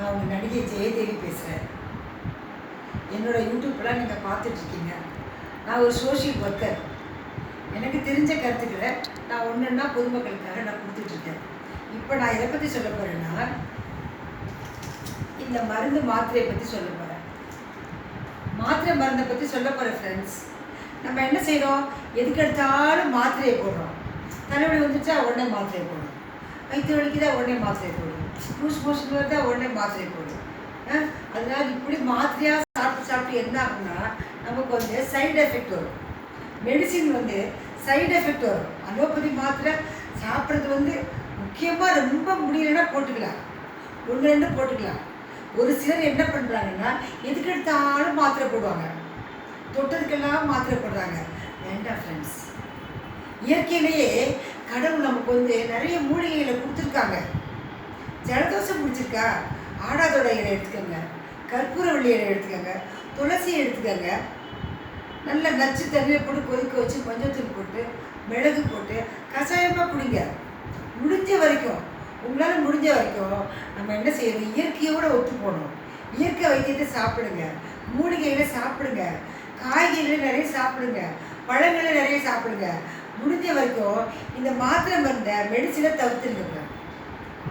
நான் உங்கள் நடிகை ஜெயதேவி பேசுகிறேன். என்னோடய யூடியூப்லாம் நீங்கள் பார்த்துட்ருக்கீங்க. நான் ஒரு சோஷியல் ஒர்க்கர். எனக்கு தெரிஞ்ச கருத்துக்களை நான் ஒன்றுன்னா பொதுமக்களுக்காக நான் கொடுத்துட்ருக்கேன். இப்போ நான் எதை பற்றி சொல்ல போகிறேன்னா, இந்த மருந்து மாத்திரையை பற்றி சொல்ல போகிறேன். மாத்திரை மருந்தை பற்றி சொல்ல போகிறேன் ஃப்ரெண்ட்ஸ். நம்ம என்ன செய்கிறோம், எதுக்கு எடுத்தாலும் மாத்திரையை போடுறோம். தலைவலி வந்துச்சா உடனே மாத்திரையை போடுறோம், வயிற்று வலிக்குதா உடனே மாத்திரை போடுவோம், லூஸ் மோஷன் வருதா உடனே மாத்திரை போடுவோம். அதனால இப்படி மாத்திரையாக சாப்பிட்டு என்ன ஆகும்னா நமக்கு வந்து சைடு எஃபெக்ட் வரும். மெடிசின் வந்து சைடு எஃபெக்ட் வரும். அலோபதி மாத்திரை சாப்பிட்றது வந்து முக்கியமாக ரொம்ப முடியலைன்னா போட்டுக்கலாம், 1-2 போட்டுக்கலாம். ஒரு சிலர் என்ன பண்ணுறாங்கன்னா எதுக்கு எடுத்தாலும் மாத்திரை போடுவாங்க, தொட்டதுக்கெல்லாம் மாத்திரை போடுறாங்க. வேண்டாம் ஃப்ரெண்ட்ஸ். இயற்கையிலேயே கடவுள் நமக்கு வந்து நிறைய மூலிகைகளை கொடுத்துருக்காங்க. ஜலதோஷம் பிடிச்சிருக்கா, ஆடாதோட இலை எடுத்துக்கோங்க, கற்பூரவள்ளி இலை எடுத்துக்கோங்க, துளசி எடுத்துக்கோங்க. நல்ல நச்சு தண்ணியில் போட்டு கொதிக்க வச்சு மஞ்சத்தூள் போட்டு மிளகு போட்டு கஷாயமாக குடிங்க. முடிஞ்ச வரைக்கும், உங்களால் முடிஞ்ச வரைக்கும் நம்ம என்ன செய்யணும், இயற்கையோடு ஒத்து போகணும். இயற்கை வைத்தியத்தை சாப்பிடுங்க, மூலிகைகளை சாப்பிடுங்க, காய்கறிகளை நிறைய சாப்பிடுங்க, பழங்களை நிறைய சாப்பிடுங்க. முடிஞ்ச வரைக்கும் இந்த மாத்திரை மருந்தை மெடிசனை தவிர்த்துருங்க.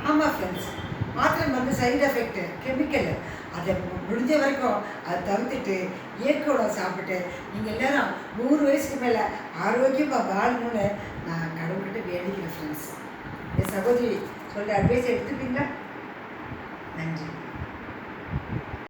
ஆமாம் ஃப்ரெண்ட்ஸ், மாத்திரை மருந்து சைடு எஃபெக்ட்டு, கெமிக்கல். அதை முடிஞ்ச வரைக்கும் அதை தவிர்த்துட்டு இயற்கையோட சாப்பிட்டு நீங்கள் எல்லோரும் 100 வயசுக்கு மேலே ஆரோக்கியமாக வாழணும்னு நான் கடவுள்கிட்ட வேண்டிக்கிறேன் ஃப்ரெண்ட்ஸ். என் சகோதரி சொல்கிற அட்வைஸ் எடுத்துப்பீங்களா? நன்றி.